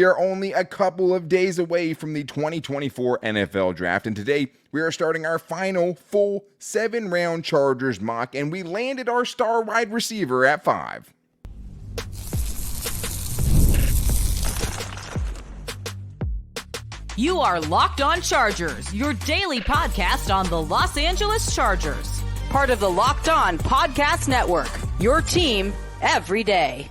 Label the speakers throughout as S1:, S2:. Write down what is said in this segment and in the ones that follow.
S1: We are only a couple of days away from the 2024 NFL Draft, and today we are starting our final full 7-round Chargers mock, and we landed our star wide receiver at 5.
S2: You are Locked On Chargers, your daily podcast on the Los Angeles Chargers. Part of the Locked On Podcast Network, your team every day.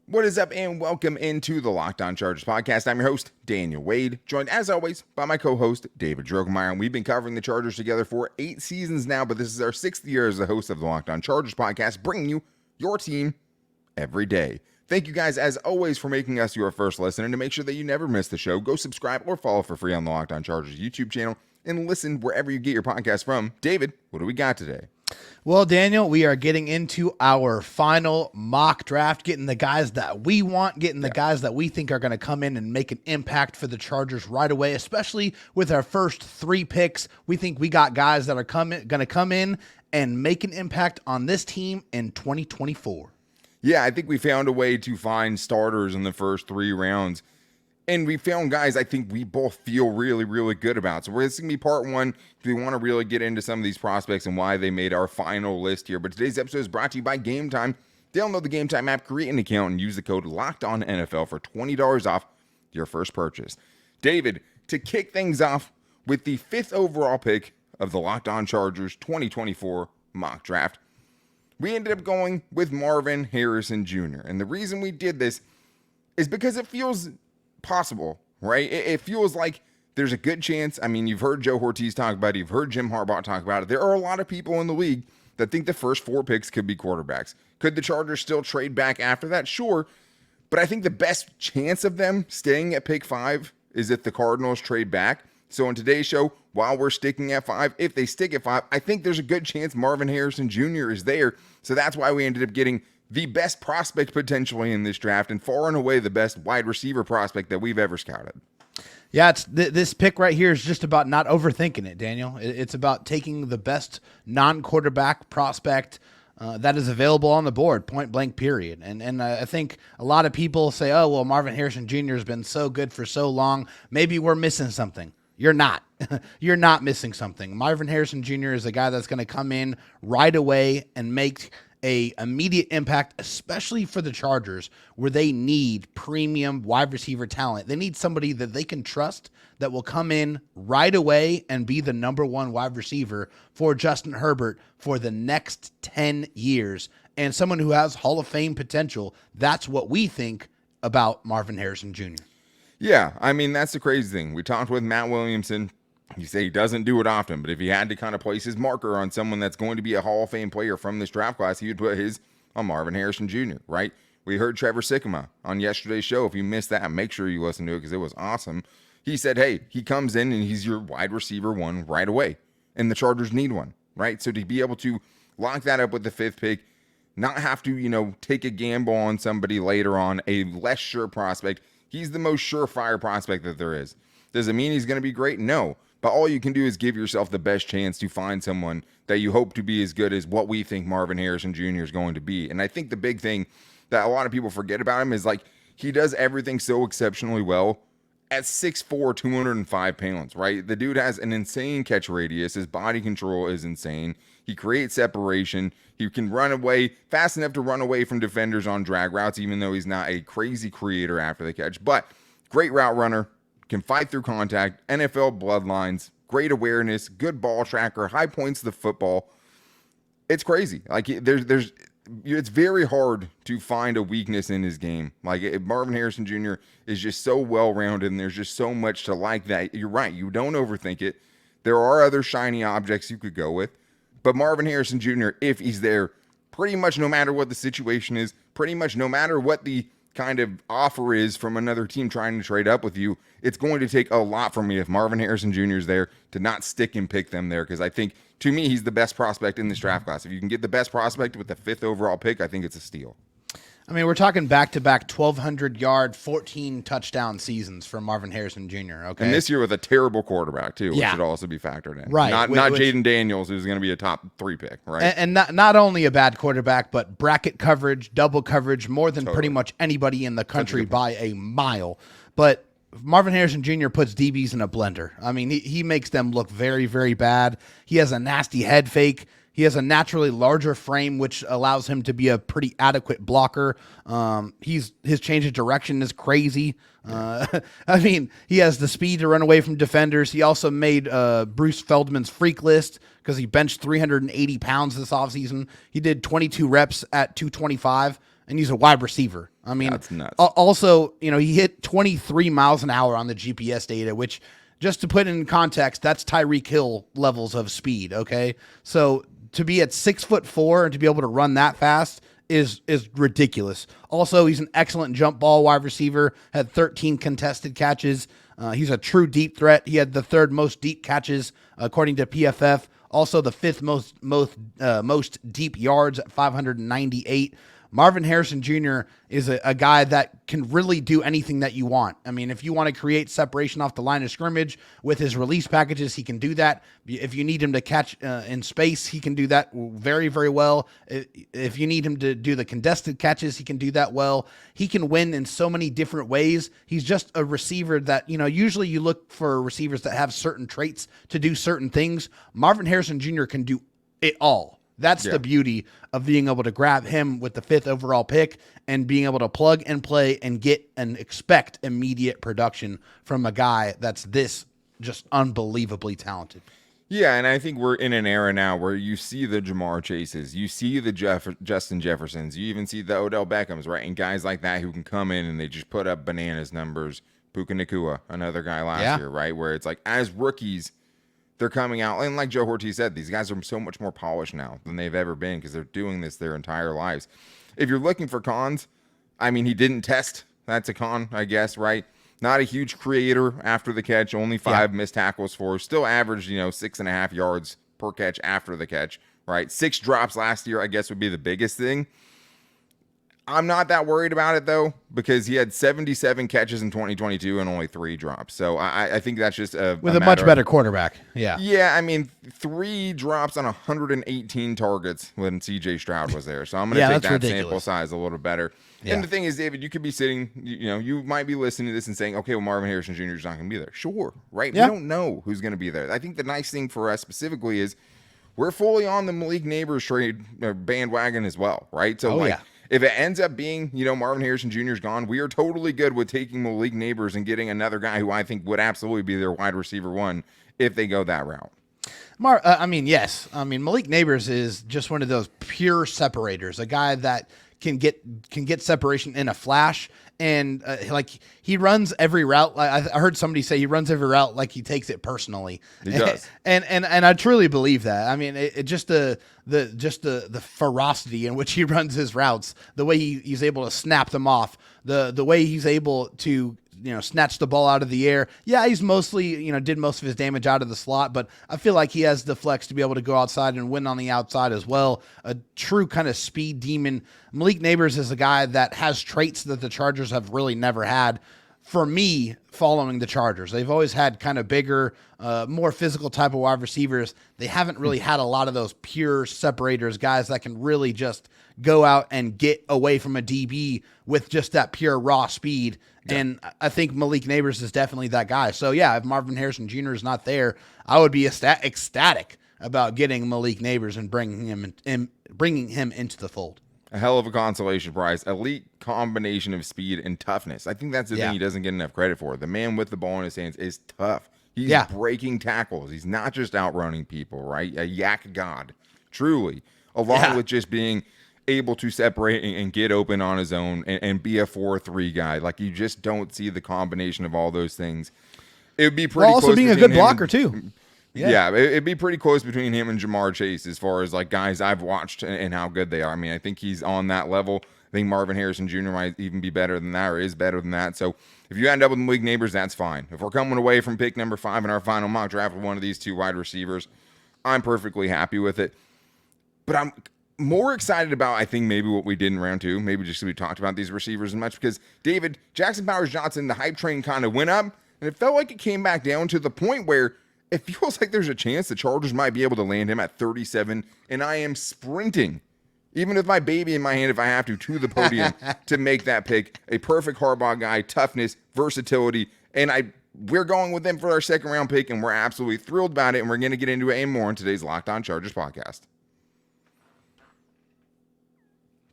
S1: What is up, and welcome into the Locked On Chargers podcast. I'm your host, Daniel Wade, joined as always by my co-host, David Drogemeyer, and we've been covering the Chargers together for 8 seasons now, but this is our 6th year as the host of the Locked On Chargers podcast, bringing you your team every day. Thank you guys, as always, for making us your first listen, and to make sure that you never miss the show, go subscribe or follow for free on the Locked On Chargers YouTube channel, and listen wherever you get your podcast from. David, what do we got today?
S3: Well, Daniel, we are getting into our final mock draft, getting the guys that we want, getting the guys that we think are going to come in and make an impact for the Chargers right away, especially with our first 3 picks. We think we got guys that are going to come in and make an impact on this team in 2024.
S1: Yeah, I think we found a way to find starters in the first 3 rounds. And we found guys I think we both feel really, really good about. So this is going to be part 1. We want to really get into some of these prospects and why they made our final list here. But today's episode is brought to you by Game Time. Download the Game Time app, create an account, and use the code LOCKEDONNFL for $20 off your first purchase. David, to kick things off with the 5th overall pick of the Locked On Chargers 2024 mock draft, we ended up going with Marvin Harrison Jr. And the reason we did this is because it feels possible, right? It feels like there's a good chance. I mean, you've heard Joe Ortiz talk about it. You've heard Jim Harbaugh talk about it. There are a lot of people in the league that think the first 4 picks could be quarterbacks. Could the Chargers still trade back after that? Sure. But I think the best chance of them staying at pick 5 is if the Cardinals trade back. So in today's show, while we're sticking at 5, if they stick at 5, I think there's a good chance Marvin Harrison Jr. is there. So that's why we ended up getting the best prospect potentially in this draft, and far and away the best wide receiver prospect that we've ever scouted.
S3: Yeah, this pick right here is just about not overthinking it, Daniel. It's about taking the best non-quarterback prospect that is available on the board, point blank, period. And I think a lot of people say, oh, well, Marvin Harrison Jr. has been so good for so long. Maybe we're missing something. You're not. You're not missing something. Marvin Harrison Jr. is a guy that's going to come in right away and make a immediate impact, especially for the Chargers, where they need premium wide receiver talent. They need somebody that they can trust that will come in right away and be the number 1 wide receiver for Justin Herbert for the next 10 years, and someone who has Hall of Fame potential. That's what we think about Marvin Harrison Jr.
S1: Yeah, I mean, that's the crazy thing. We talked with Matt Williamson. You say he doesn't do it often, but if he had to kind of place his marker on someone that's going to be a Hall of Fame player from this draft class, he would put his on Marvin Harrison Jr., right? We heard Trevor Sikkema on yesterday's show. If you missed that, make sure you listen to it because it was awesome. He said, hey, he comes in and he's your wide receiver 1 right away, and the Chargers need one, right? So to be able to lock that up with the 5th pick, not have to, take a gamble on somebody later on, a less sure prospect. He's the most surefire prospect that there is. Does it mean he's going to be great? No. But all you can do is give yourself the best chance to find someone that you hope to be as good as what we think Marvin Harrison Jr. is going to be. And I think the big thing that a lot of people forget about him is, like, he does everything so exceptionally well at 6'4", 205 pounds, right? The dude has an insane catch radius. His body control is insane. He creates separation. He can run away fast enough to run away from defenders on drag routes, even though he's not a crazy creator after the catch. But great route runner. Can fight through contact, NFL bloodlines, great awareness, good ball tracker, high points of the football. It's crazy. Like, it's very hard to find a weakness in his game. Like, Marvin Harrison Jr. is just so well-rounded, and there's just so much to like that. You're right. You don't overthink it. There are other shiny objects you could go with, but Marvin Harrison Jr., if he's there, pretty much no matter what the situation is, pretty much no matter what the kind of offer is from another team trying to trade up with you, it's going to take a lot from me if Marvin Harrison Jr. is there to not stick and pick them there, because I think, to me, he's the best prospect in this draft class. If you can get the best prospect with the 5th overall pick, I think it's a steal.
S3: I mean, we're talking back-to-back 1,200-yard, 14-touchdown seasons from Marvin Harrison Jr., okay?
S1: And this year with a terrible quarterback, too, which
S3: Yeah.
S1: should also be factored in.
S3: Right.
S1: Not
S3: Which-
S1: Jaden Daniels, who's going to be a top 3 pick, right?
S3: And not only a bad quarterback, but bracket coverage, double coverage, more than pretty much anybody in the country by a mile. But Marvin Harrison Jr. puts DBs in a blender. I mean, he makes them look very, very bad. He has a nasty head fake. He has a naturally larger frame, which allows him to be a pretty adequate blocker. His change of direction is crazy. I mean, he has the speed to run away from defenders. He also made Bruce Feldman's freak list because he benched 380 pounds this offseason. He did 22 reps at 225, and he's a wide receiver. I mean,
S1: that's nuts.
S3: Also, he hit 23 miles an hour on the GPS data, which, just to put it in context, that's Tyreek Hill levels of speed, okay? So to be at 6'4" and to be able to run that fast is ridiculous. Also, he's an excellent jump ball wide receiver, had 13 contested catches. He's a true deep threat. He had the 3rd most deep catches according to PFF. Also the 5th most deep yards at 598. Marvin Harrison Jr. is a guy that can really do anything that you want. I mean, if you want to create separation off the line of scrimmage with his release packages, he can do that. If you need him to catch in space, he can do that very, very well. If you need him to do the contested catches, he can do that well. He can win in so many different ways. He's just a receiver that, usually you look for receivers that have certain traits to do certain things. Marvin Harrison Jr. can do it all. That's the beauty of being able to grab him with the 5th overall pick and being able to plug and play and get and expect immediate production from a guy that's this just unbelievably talented.
S1: Yeah, and I think we're in an era now where you see the Jamar Chases, you see the Justin Jeffersons, you even see the Odell Beckhams, right? And guys like that who can come in and they just put up bananas numbers. Puka Nacua, another guy last year, right? Where it's like, as rookies, they're coming out, and like Joe Ortiz said, these guys are so much more polished now than they've ever been because they're doing this their entire lives. If you're looking for cons, I mean, he didn't test. That's a con, I guess, right? Not a huge creator after the catch, only 5 missed tackles for, still averaged, 6.5 yards per catch after the catch, right? 6 drops last year, I guess, would be the biggest thing. I'm not that worried about it, though, because he had 77 catches in 2022 and only 3 drops. So I think that's just
S3: with a much better quarterback. Yeah.
S1: Yeah, I mean, 3 drops on 118 targets when C.J. Stroud was there. So I'm going to take that
S3: ridiculous.
S1: Sample size a little better. Yeah. And the thing is, David, you could be sitting, you might be listening to this and saying, okay, well, Marvin Harrison Jr. is not going to be there. Sure, right? Yeah. We don't know who's going to be there. I think the nice thing for us specifically is we're fully on the Malik Neighbors trade bandwagon as well, right? So, if it ends up being, Marvin Harrison Jr. is gone, we are totally good with taking Malik Neighbors and getting another guy who I think would absolutely be their wide receiver 1 if they go that route.
S3: Yes. I mean, Malik Neighbors is just one of those pure separators, a guy that can get separation in a flash. And he runs every route. I heard somebody say he runs every route like he takes it personally.
S1: He does,
S3: and I truly believe that. I mean, it just the ferocity in which he runs his routes, the way he's able to snap them off, the way he's able to snatch the ball out of the air. Yeah, he's mostly did most of his damage out of the slot, but I feel like he has the flex to be able to go outside and win on the outside as well. A true kind of speed demon. Malik Neighbors is a guy that has traits that the Chargers have really never had. For me, following the Chargers, they've always had kind of bigger, more physical type of wide receivers. They haven't really had a lot of those pure separators, guys that can really just go out and get away from a DB with just that pure raw speed. Yeah. And I think Malik Neighbors is definitely that guy. So, if Marvin Harrison Jr. is not there, I would be ecstatic about getting Malik Neighbors and bringing him into the fold.
S1: A hell of a consolation prize. Elite combination of speed and toughness. I think that's the thing he doesn't get enough credit for. The man with the ball in his hands is tough. He's breaking tackles. He's not just outrunning people, right? A yak god, truly. Along with just being able to separate and get open on his own and be a 4-3 guy. Like, you just don't see the combination of all those things. It would be pretty close.
S3: Also being a good blocker, too.
S1: Yeah, it'd be pretty close between him and Jamar Chase as far as like guys I've watched and how good they are. I mean, I think he's on that level. I think Marvin Harrison Jr. might even be better than that or is better than that. So if you end up with Malik Neighbors, that's fine. If we're coming away from pick number 5 in our final mock draft with one of these 2 wide receivers, I'm perfectly happy with it. But more excited about, I think, maybe what we did in round 2, maybe just because we talked about these receivers as much, because David, Jackson Powers-Johnson, the hype train kind of went up, and it felt like it came back down to the point where it feels like there's a chance the Chargers might be able to land him at 37, and I am sprinting, even with my baby in my hand if I have to the podium to make that pick. A perfect Harbaugh guy, toughness, versatility, and we're going with him for our second round pick, and we're absolutely thrilled about it, and we're going to get into it and more in today's Locked On Chargers podcast.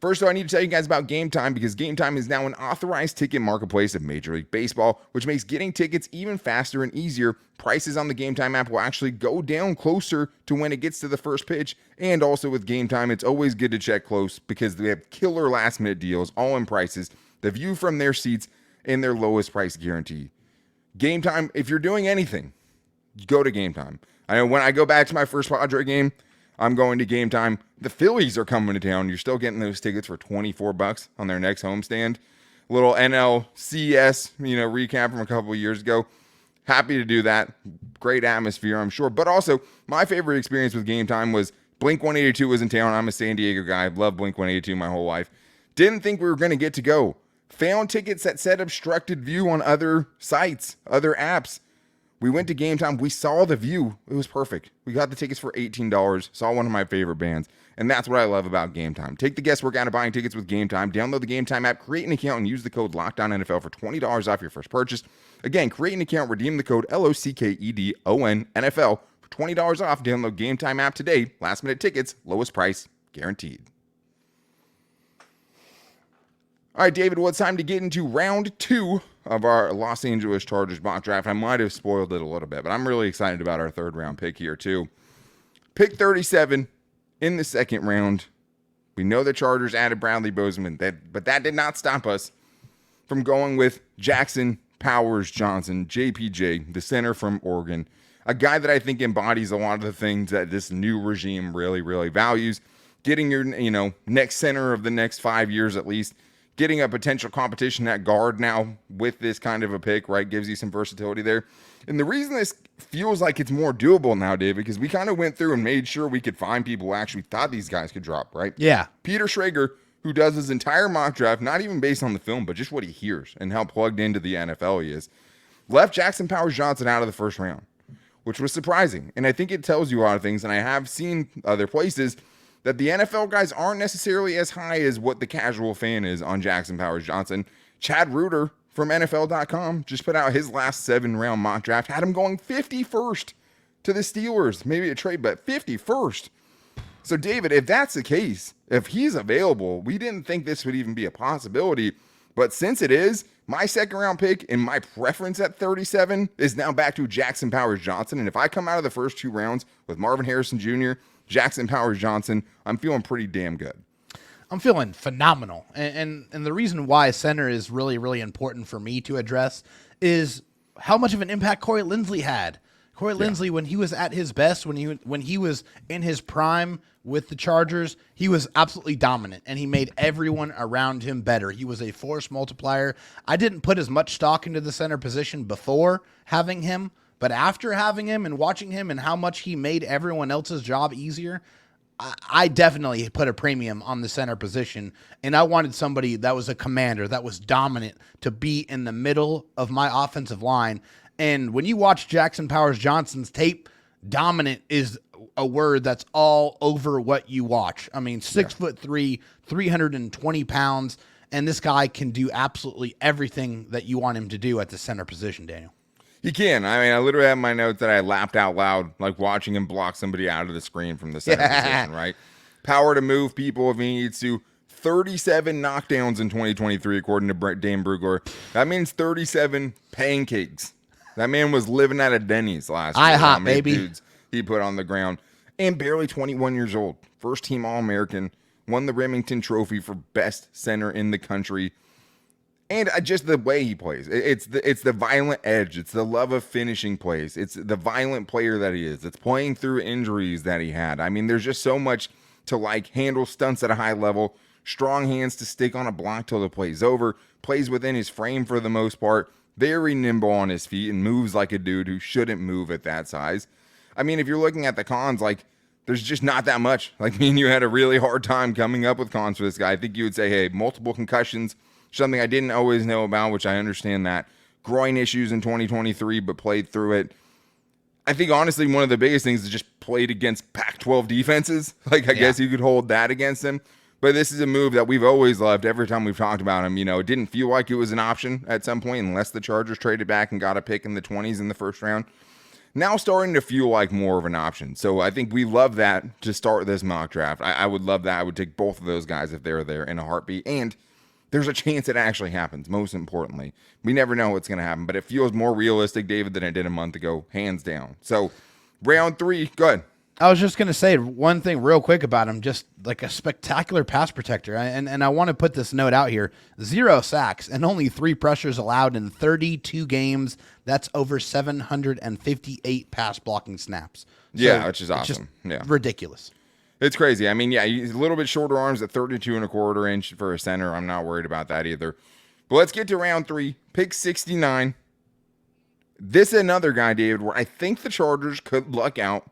S1: First, though, I need to tell you guys about Game Time, because Game Time is now an authorized ticket marketplace of Major League Baseball, which makes getting tickets even faster and easier. Prices on the Game Time app will actually go down closer to when it gets to the first pitch. And also with Game Time, it's always good to check close because they have killer last-minute deals, all in prices, the view from their seats, and their lowest price guarantee. Game Time, if you're doing anything, go to Game Time. I know when I go back to my first Padre game, I'm going to Game Time. The Phillies are coming to town. You're still getting those tickets for $24 on their next homestand. Little NLCS, recap from a couple of years ago. Happy to do that. Great atmosphere, I'm sure. But also, my favorite experience with Game Time was Blink-182 was in town. I'm a San Diego guy. I've loved Blink-182 my whole life. Didn't think we were going to get to go. Found tickets that said obstructed view on other sites, other apps. We went to Game Time. We saw the view. It was perfect. We got the tickets for $18. Saw one of my favorite bands. And that's what I love about Game Time. Take the guesswork out of buying tickets with Game Time. Download the Game Time app, create an account, and use the code LOCKEDONNFL for $20 off your first purchase. Again, create an account, redeem the code LOCKEDONNFL for $20 off. Download Game Time app today. Last minute tickets, lowest price, guaranteed. All right, David, well, it's time to get into round 2 of our Los Angeles Chargers mock draft. I might have spoiled it a little bit, but I'm really excited about our third round pick here, too. Pick 37 in the second round. We know the Chargers added Bradley Bozeman, but that did not stop us from going with Jackson Powers-Johnson, JPJ, the center from Oregon, a guy that I think embodies a lot of the things that this new regime really, really values. Getting your, next center of the next 5 years at least. Getting a potential competition at guard now with this kind of a pick, right, gives you some versatility there. And the reason this feels like it's more doable now, David, because we kind of went through and made sure we could find people who actually thought these guys could drop, right?
S3: Yeah.
S1: Peter Schrager, who does his entire mock draft, not even based on the film, but just what he hears and how plugged into the NFL he is, left Jackson Powers-Johnson out of the first round, which was surprising. And I think it tells you a lot of things, and I have seen other places that the NFL guys aren't necessarily as high as what the casual fan is on Jackson Powers-Johnson. Chad Reuter from NFL.com just put out his last 7-round mock draft, had him going 51st to the Steelers. Maybe a trade, but 51st. So, David, if that's the case, if he's available, we didn't think this would even be a possibility. But since it is, my second-round pick and my preference at 37 is now back to Jackson Powers-Johnson. And if I come out of the first 2 rounds with Marvin Harrison Jr., Jackson Powers-Johnson, I'm feeling pretty damn good.
S3: I'm feeling phenomenal. And the reason why center is really, really important for me to address is how much of an impact Corey Linsley had. Corey Linsley, when he was at his best, when he was in his prime with the Chargers, he was absolutely dominant, and he made everyone around him better. He was a force multiplier. I didn't put as much stock into the center position before having him, but after having him and watching him and how much he made everyone else's job easier, I definitely put a premium on the center position, and I wanted somebody that was a commander, that was dominant, to be in the middle of my offensive line. And when you watch Jackson Powers-Johnson's tape, dominant is a word that's all over what you watch. I mean, 6'3", 320 pounds, and this guy can do absolutely everything that you want him to do at the center position, Daniel.
S1: He can. I mean, I literally have my notes that I laughed out loud, like watching him block somebody out of the screen from the center position, right? Power to move people if he needs to. 37 knockdowns in 2023, according to Dane Brugler. That means 37 pancakes. That man was living at a Denny's last year.
S3: IHOP, baby.
S1: Dudes he put on the ground. And barely 21 years old. First team All-American. Won the Remington Trophy for best center in the country. And just the way he plays. It's the violent edge. It's the love of finishing plays. It's the violent player that he is. It's playing through injuries that he had. I mean, there's just so much to like. Handle stunts at a high level. Strong hands to stick on a block till the play's over. Plays within his frame for the most part. Very nimble on his feet and moves like a dude who shouldn't move at that size. I mean, if you're looking at the cons, like there's just not that much. Like, me and you had a really hard time coming up with cons for this guy. I think you would say, hey, multiple concussions, something I didn't always know about, which I understand that. Groin issues in 2023, but played through it. I think, honestly, one of the biggest things is just played against Pac-12 defenses. Like, I guess you could hold that against him. But this is a move that we've always loved every time we've talked about him. You know, it didn't feel like it was an option at some point unless the Chargers traded back and got a pick in the 20s in the first round. Now starting to feel like more of an option. So I think we love that to start this mock draft. I would love that. I would take both of those guys if they were there in a heartbeat. And there's a chance it actually happens, most importantly. We never know what's going to happen, but it feels more realistic, David, than it did a month ago, hands down. So round 3, go ahead.
S3: I was just going to say one thing real quick about him, just like a spectacular pass protector. And I want to put this note out here. 0 sacks and only 3 pressures allowed in 32 games. That's over 758 pass blocking snaps.
S1: Yeah, which is awesome. Yeah,
S3: ridiculous.
S1: It's crazy. I mean, yeah, he's a little bit shorter arms at 32 1/4 inch for a center. I'm not worried about that either. But let's get to round 3, pick 69. This is another guy, David, where I think the Chargers could luck out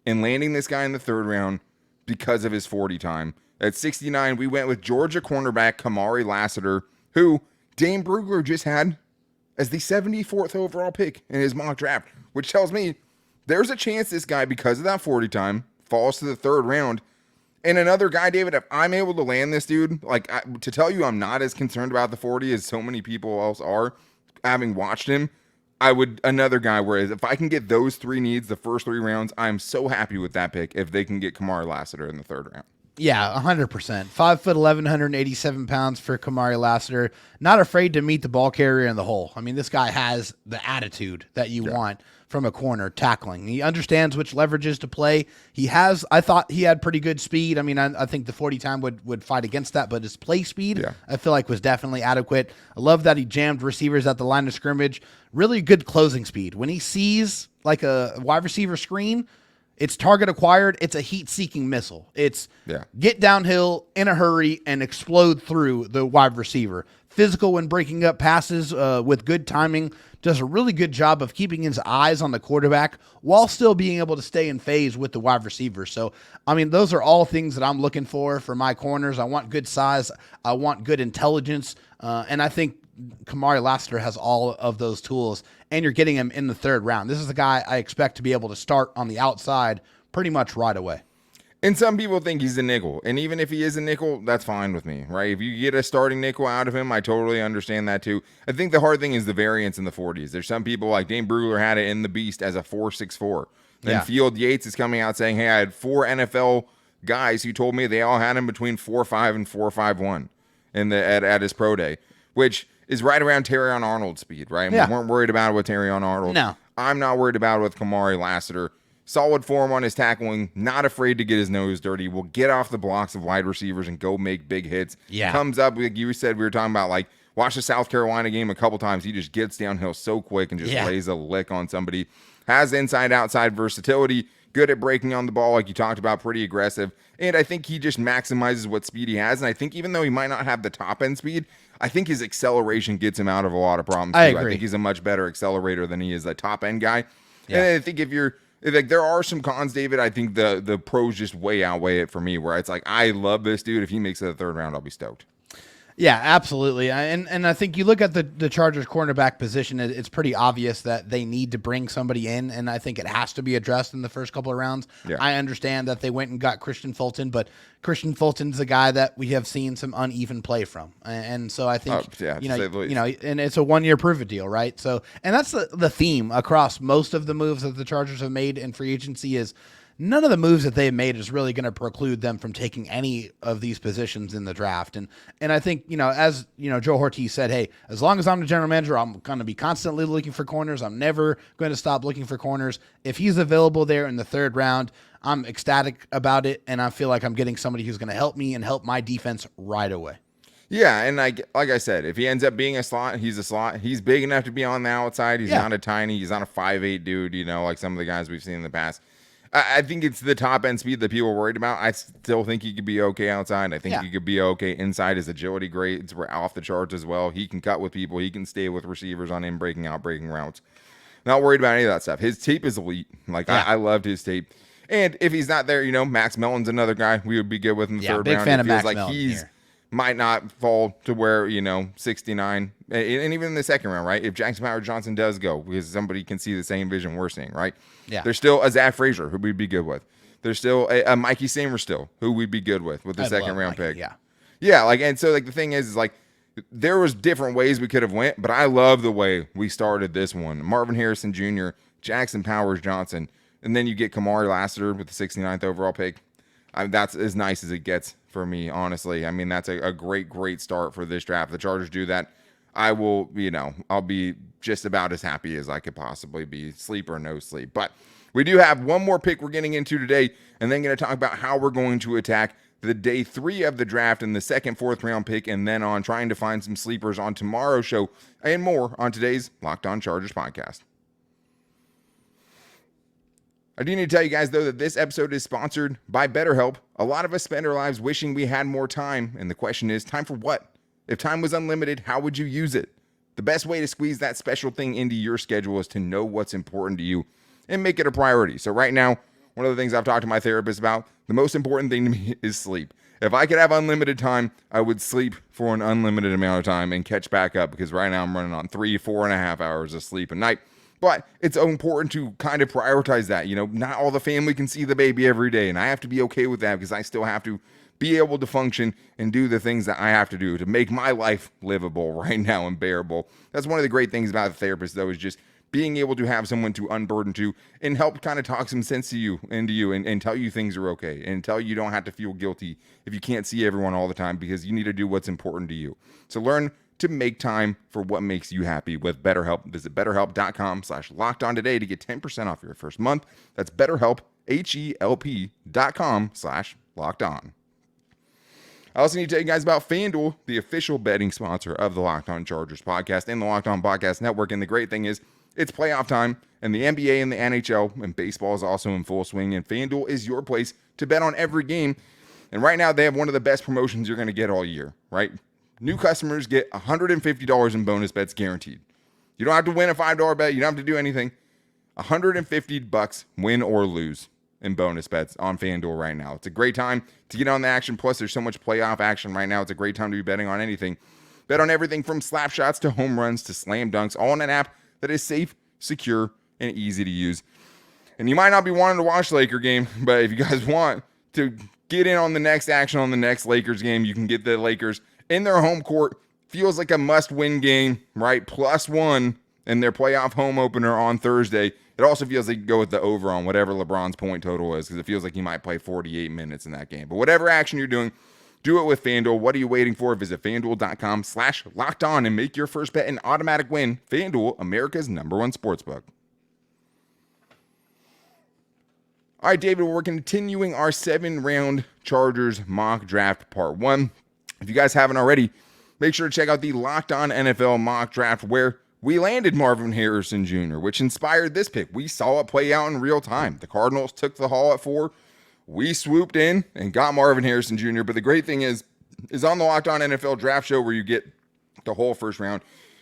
S1: in landing this guy in the 3rd round because of his 40 time. At 69, we went with Gerorgia cornerback Kamari Lassiter, who Dane Brugler just had as the 74th overall pick in his mock draft, which tells me there's a chance this guy, because of that 40 time, falls to the 3rd round. And another guy, David, if I'm able to land this dude, to tell you I'm not as concerned about the 40 as so many people else are, having watched him, another guy, whereas if I can get those 3 needs the first 3 rounds, I'm so happy with that pick if they can get Kamari Lassiter in the 3rd round.
S3: Yeah, 100%. 5'11", 187 pounds for Kamari Lassiter. Not afraid to meet the ball carrier in the hole. I mean, this guy has the attitude that you want from a corner tackling. He understands which leverages to play. I thought he had pretty good speed. I mean, I think the 40 time would fight against that, but his play speed, I feel like, was definitely adequate. I love that he jammed receivers at the line of scrimmage. Really good closing speed. When he sees like a wide receiver screen, it's target acquired. It's a heat-seeking missile. It's get downhill in a hurry and explode through the wide receiver. Physical when breaking up passes with good timing. Does a really good job of keeping his eyes on the quarterback while still being able to stay in phase with the wide receiver. So, I mean, those are all things that I'm looking for my corners. I want good size. I want good intelligence. And I think Kamari Lassiter has all of those tools, and you're getting him in the 3rd round. This is a guy I expect to be able to start on the outside pretty much right away.
S1: And some people think he's a nickel. And even if he is a nickel, that's fine with me, right? If you get a starting nickel out of him, I totally understand that too. I think the hard thing is the variance in the 40s. There's some people like Dane Brugler had it in the beast as a 4.64. Then Field Yates is coming out saying, hey, I had 4 NFL guys who told me they all had him between 4.5 and 4.51 at his pro day, which is right around Terrion Arnold's speed, right? We weren't worried about it with Terrion Arnold.
S3: No.
S1: I'm not worried about it with Kamari Lassiter. Solid form on his tackling, not afraid to get his nose dirty, will get off the blocks of wide receivers and go make big hits. Comes up, like you said, we were talking about, like, watch the South Carolina game a couple times. He just gets downhill so quick and just lays a lick on somebody. Has inside-outside versatility, good at breaking on the ball, like you talked about, pretty aggressive. And I think he just maximizes what speed he has. And I think even though he might not have the top-end speed, I think his acceleration gets him out of a lot of problems, too. I think he's a much better accelerator than he is a top-end guy. And I think there are some cons, David. I think the pros just outweigh it for me, where it's like, I love this dude. If he makes it the 3rd round, I'll be stoked.
S3: Yeah, absolutely. And I think you look at the Chargers cornerback position, it's pretty obvious that they need to bring somebody in, and I think it has to be addressed in the first couple of rounds. I understand that they went and got Christian Fulton, but Christian Fulton's a guy that we have seen some uneven play from. And so I think, and it's a 1-year prove-it deal, right? So, and that's the theme across most of the moves that the Chargers have made in free agency is none of the moves that they've made is really going to preclude them from taking any of these positions in the draft. And I think, as Joe Hortiz said, hey, as long as I'm the general manager, I'm going to be constantly looking for corners. I'm never going to stop looking for corners. If he's available there in the 3rd round, I'm ecstatic about it. And I feel like I'm getting somebody who's going to help me and help my defense right away.
S1: Yeah, and like I said, if he ends up being a slot, he's a slot. He's big enough to be on the outside. He's not a 5'8" dude, like some of the guys we've seen in the past. I think it's the top end speed that people are worried about. I still think he could be okay outside. I think he could be okay inside. His agility grades were off the charts as well. He can cut with people. He can stay with receivers on in breaking out, breaking routes. Not worried about any of that stuff. His tape is elite. I loved his tape. And if he's not there, Max Melton's another guy we would be good with in the third
S3: big
S1: round.
S3: fan
S1: It
S3: of
S1: feels
S3: Max
S1: like
S3: Melton
S1: he's
S3: here.
S1: might not fall to where, 69. And even in the second round, right? If Jackson Powers-Johnson does go, because somebody can see the same vision we're seeing, right?
S3: Yeah.
S1: There's still a Zach Frazier who we'd be good with. There's still a Mikey Samer still who we'd be good with the second round pick.
S3: Yeah.
S1: Yeah, and so the thing is there was different ways we could have went, but I love the way we started this one. Marvin Harrison Jr., Jackson Powers-Johnson, and then you get Kamari Lassiter with the 69th overall pick. That's as nice as it gets for me, honestly. I mean, that's a great start for this draft. If the Chargers do that, I will, I'll be just about as happy as I could possibly be, sleep or no sleep. But we do have one more pick we're getting into today, and then going to talk about how we're going to attack the day 3 of the draft and the second, 4th round pick, and then on trying to find some sleepers on tomorrow's show and more on today's Locked On Chargers podcast. I do need to tell you guys, though, that this episode is sponsored by BetterHelp. A lot of us spend our lives wishing we had more time, and the question is, time for what? If time was unlimited, how would you use it? The best way to squeeze that special thing into your schedule is to know what's important to you and make it a priority. So right now, one of the things I've talked to my therapist about, the most important thing to me is sleep. If I could have unlimited time, I would sleep for an unlimited amount of time and catch back up, because right now I'm running on 4.5 hours of sleep a night. But it's important to kind of prioritize that. Not all the family can see the baby every day, and I have to be okay with that, because I still have to be able to function and do the things that I have to do to make my life livable right now and bearable. That's one of the great things about a therapist, though, is just being able to have someone to unburden to and help kind of talk some sense into you and tell you things are okay and tell you don't have to feel guilty if you can't see everyone all the time, because you need to do what's important to you. So learn to make time for what makes you happy with BetterHelp. Visit BetterHelp.com/LockedOn today to get 10% off your first month. That's BetterHelp, HELP.com/LockedOn. I also need to tell you guys about FanDuel, the official betting sponsor of the Locked On Chargers podcast and the Locked On Podcast Network. And the great thing is, it's playoff time, and the NBA and the NHL and baseball is also in full swing, and FanDuel is your place to bet on every game. And right now, they have one of the best promotions you're going to get all year, right? New customers get $150 in bonus bets guaranteed. You don't have to win a $5 bet. You don't have to do anything. $150 win or lose in bonus bets on FanDuel right now. It's a great time to get on the action. Plus, there's so much playoff action right now. It's a great time to be betting on anything. Bet on everything from slap shots to home runs to slam dunks, all in an app that is safe, secure, and easy to use. And you might not be wanting to watch the Laker game, but if you guys want to get in on the next action on the next Lakers game, you can get the Lakers in their home court. Feels like a must-win game, right? +1 in their playoff home opener on Thursday. It also feels like you go with the over on whatever LeBron's point total is, because it feels like he might play 48 minutes in that game. But whatever action you're doing, do it with FanDuel. What are you waiting for? Visit FanDuel.com/LockedOn and make your first bet an automatic win. FanDuel, America's #1 sportsbook. All right, David, we're continuing our 7-round Chargers mock draft part 1. If you guys haven't already, make sure to check out the Locked On NFL mock draft, where we landed Marvin Harrison Jr., which inspired this pick. We saw it play out in real time. The Cardinals took the haul at 4. We swooped in and got Marvin Harrison Jr. But the great thing is on the Locked On NFL draft show, where you get the whole first round,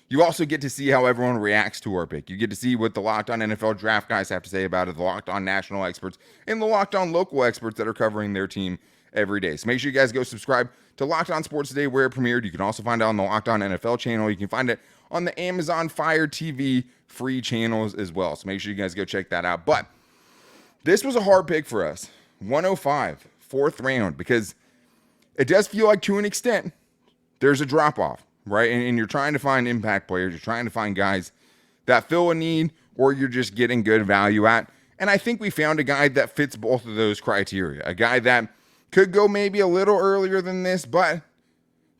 S1: you also get to see how everyone reacts to our pick. You get to see what the Locked On NFL draft guys have to say about it, the Locked On national experts, and the Locked On local experts that are covering their team every day. So make sure you guys go subscribe to Locked On Sports Today, where it premiered. You can also find it on the Locked On NFL channel. You can find it on the Amazon Fire TV free channels as well. So make sure you guys go check that out. But this was a hard pick for us. 105, 4th round, because it does feel like, to an extent, there's a drop-off, right? And you're trying to find impact players. You're trying to find guys that fill a need, or you're just getting good value at. And I think we found a guy that fits both of those criteria. A guy that could go maybe a little earlier than this, but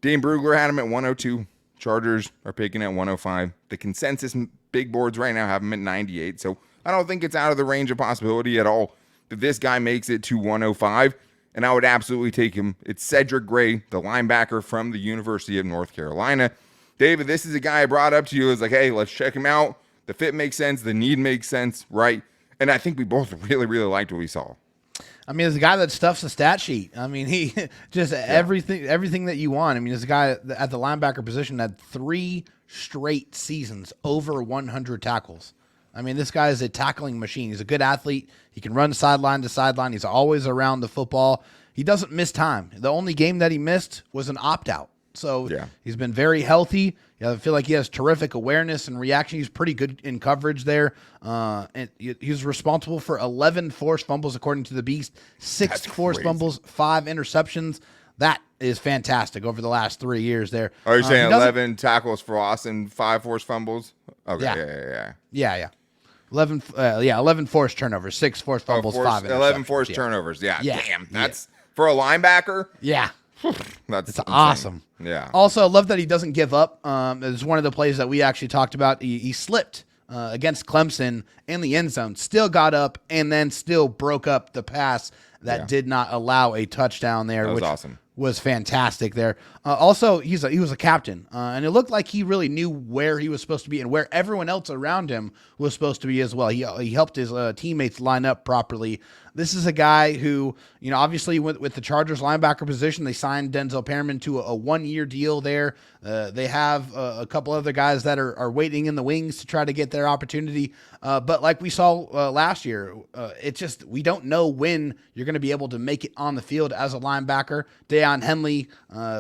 S1: Dane Brugler had him at 102. Chargers are picking at 105. The consensus big boards right now have him at 98. So I don't think it's out of the range of possibility at all that this guy makes it to 105. And I would absolutely take him. It's Cedric Gray, the linebacker from the University of North Carolina. David, this is a guy I brought up to you. It's like, hey, let's check him out. The fit makes sense. The need makes sense, right? And I think we both really, really liked what we saw.
S3: I mean, it's a guy that stuffs the stat sheet. I mean, he just everything that you want. I mean, it's a guy at the linebacker position that 3 straight seasons over 100 tackles. I mean, this guy is a tackling machine. He's a good athlete. He can run sideline to sideline. He's always around the football. He doesn't miss time. The only game that he missed was an opt-out. So he's been very healthy. I feel like he has terrific awareness and reaction. He's pretty good in coverage there. And he's responsible for 11 forced fumbles, according to the Beast. 6 forced fumbles, 5 interceptions. That is fantastic over the last 3 years there.
S1: Are you saying 11 tackles for loss and 5 forced fumbles? Okay,
S3: yeah. 11 forced turnovers, 6 forced fumbles, 5 interceptions.
S1: 11 forced turnovers. Yeah. Damn. That's for a linebacker.
S3: Yeah.
S1: That's
S3: it's awesome.
S1: Yeah.
S3: Also, I love that he doesn't give up. It's one of the plays that we actually talked about. He slipped against Clemson in the end zone, still got up, and then still broke up the pass that did not allow a touchdown there.
S1: That was
S3: which
S1: awesome.
S3: Was fantastic there. Also, he was a captain, and it looked like he really knew where he was supposed to be and where everyone else around him was supposed to be as well. He helped his teammates line up properly. This is a guy who, obviously with the Chargers linebacker position, they signed Denzel Perriman to a 1-year deal there. They have a couple other guys that are waiting in the wings to try to get their opportunity. But like we saw last year, we don't know when you're going to be able to make it on the field as a linebacker. Deion Henley,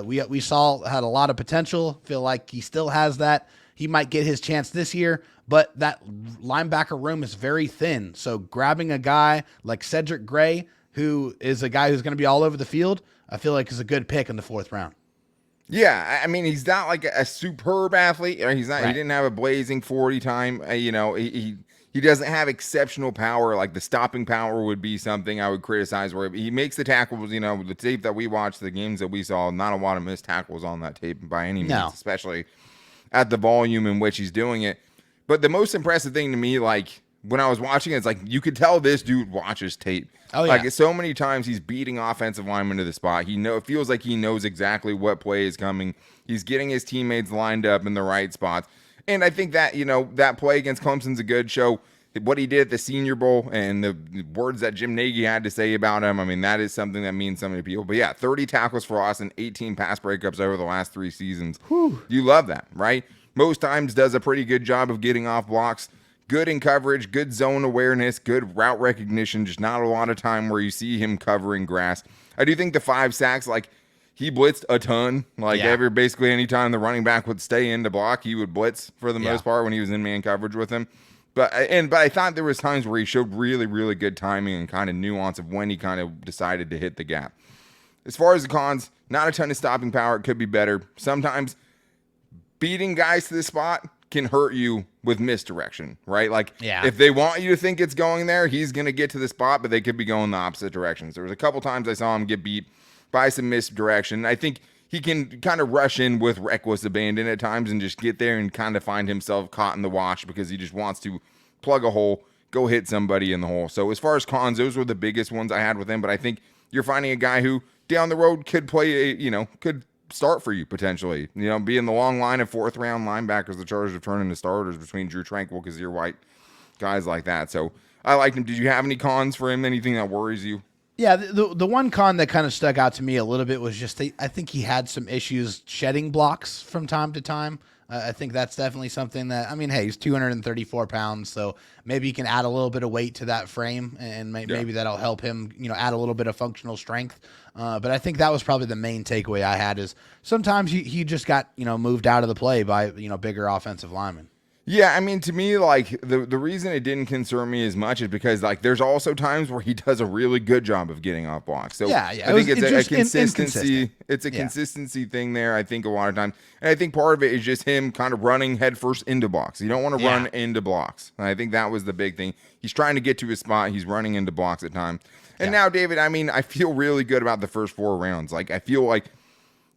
S3: we saw had a lot of potential. Feel like he still has that. He might get his chance this year, but that linebacker room is very thin. So grabbing a guy like Cedric Gray, who is a guy who's going to be all over the field, I feel like is a good pick in the 4th round.
S1: Yeah, I mean, he's not like a superb athlete. He's not. Right. He didn't have a blazing 40 time. He doesn't have exceptional power. Like the stopping power would be something I would criticize. Where he makes the tackles. The tape that we watched, the games that we saw, not a lot of missed tackles on that tape by any means, especially at the volume in which he's doing it. But the most impressive thing to me, like when I was watching it, it's like you could tell this dude watches tape.
S3: Oh, yeah.
S1: Like so many times he's beating offensive linemen to the spot. It feels like he knows exactly what play is coming. He's getting his teammates lined up in the right spots. And I think that, that play against Clemson's a good show. What he did at the Senior Bowl and the words that Jim Nagy had to say about him, I mean, that is something that means something to people. But yeah, 30 tackles for loss and 18 pass breakups over the last 3 seasons.
S3: Whew.
S1: You love that, right? Most times does a pretty good job of getting off blocks. Good in coverage, good zone awareness, good route recognition. Just not a lot of time where you see him covering grass. I do think the 5 sacks, like he blitzed a ton. Basically any time the running back would stay in to block, he would blitz for the most part when he was in man coverage with him. But I thought there was times where he showed really, really good timing and kind of nuance of when he kind of decided to hit the gap. As far as the cons, not a ton of stopping power. It could be better. Sometimes beating guys to the spot can hurt you with misdirection, right? If they want you to think it's going there, he's going to get to the spot, but they could be going the opposite directions. There was a couple times I saw him get beat by some misdirection. I think he can kind of rush in with reckless abandon at times and just get there and kind of find himself caught in the wash because he just wants to plug a hole, go hit somebody in the hole. So as far as cons, those were the biggest ones I had with him, but I think you're finding a guy who down the road could play could start for you potentially. Be in the long line of 4th round linebackers the Chargers have turned into starters between Drew Tranquill, Kazir White, guys like that. So I liked him. Did you have any cons for him? Anything that worries you?
S3: Yeah, the one con that kind of stuck out to me a little bit was just I think he had some issues shedding blocks from time to time. I think that's definitely something that, he's 234 pounds, so maybe he can add a little bit of weight to that frame, and maybe that'll help him, add a little bit of functional strength. But I think that was probably the main takeaway I had is sometimes he just got, moved out of the play by, bigger offensive linemen.
S1: Yeah, to me, the reason it didn't concern me as much is because, there's also times where he does a really good job of getting off blocks. So I think it's a consistency. It's a consistency thing there, I think, a lot of times. And I think part of it is just him kind of running headfirst into blocks. You don't want to run into blocks. And I think that was the big thing. He's trying to get to his spot. He's running into blocks at times. And now, David, I feel really good about the first 4 rounds. I feel like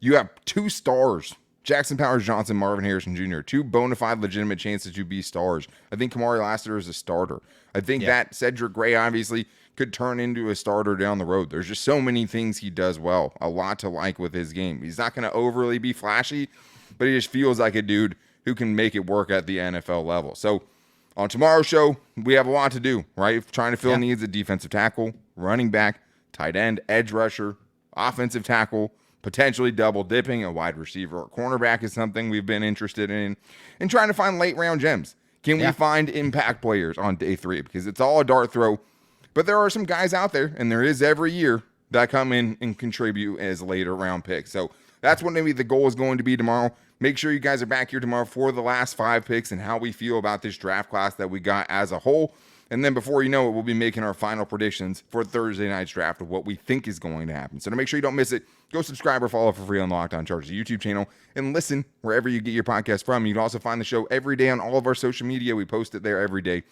S1: you have 2 stars. Jackson Powers-Johnson, Marvin Harrison Jr., 2 bona fide legitimate chances to be stars. I think Kamari Lassiter is a starter. I think that Cedric Gray obviously could turn into a starter down the road. There's just so many things he does well. A lot to like with his game. He's not going to overly be flashy, but he just feels like a dude who can make it work at the NFL level. So on tomorrow's show, we have a lot to do, right? Trying to fill needs at defensive tackle, running back, tight end, edge rusher, offensive tackle, potentially double dipping a wide receiver or cornerback is something we've been interested in, and trying to find late round gems. Can we find impact players on day 3? Because it's all a dart throw. But there are some guys out there, and there is every year, that come in and contribute as later round picks. So that's what maybe the goal is going to be tomorrow. Make sure you guys are back here tomorrow for the last 5 picks and how we feel about this draft class that we got as a whole. And then before you know it, we'll be making our final predictions for Thursday night's draft of what we think is going to happen. So to make sure you don't miss it, go subscribe or follow for free on the Locked On Chargers YouTube channel and listen wherever you get your podcast from. You can also find the show every day on all of our social media. We post it there every day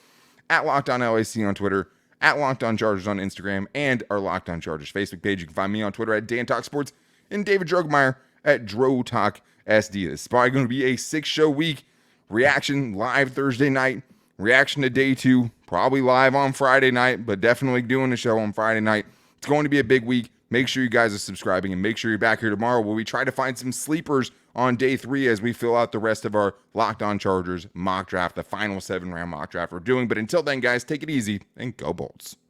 S1: at Locked On LAC on Twitter, at Locked On Chargers on Instagram, and our Locked On Chargers Facebook page. You can find me on Twitter at Dan Talk Sports and David Drogemeyer at Dro Talk SD. This is probably going to be a 6-show week. Reaction live Thursday night. Reaction to day 2, probably live on Friday night, but definitely doing the show on Friday night. It's going to be a big week. Make sure you guys are subscribing and make sure you're back here tomorrow where we try to find some sleepers on day 3 as we fill out the rest of our Locked On Chargers mock draft, the final 7-round mock draft we're doing. But until then, guys, take it easy and go Bolts.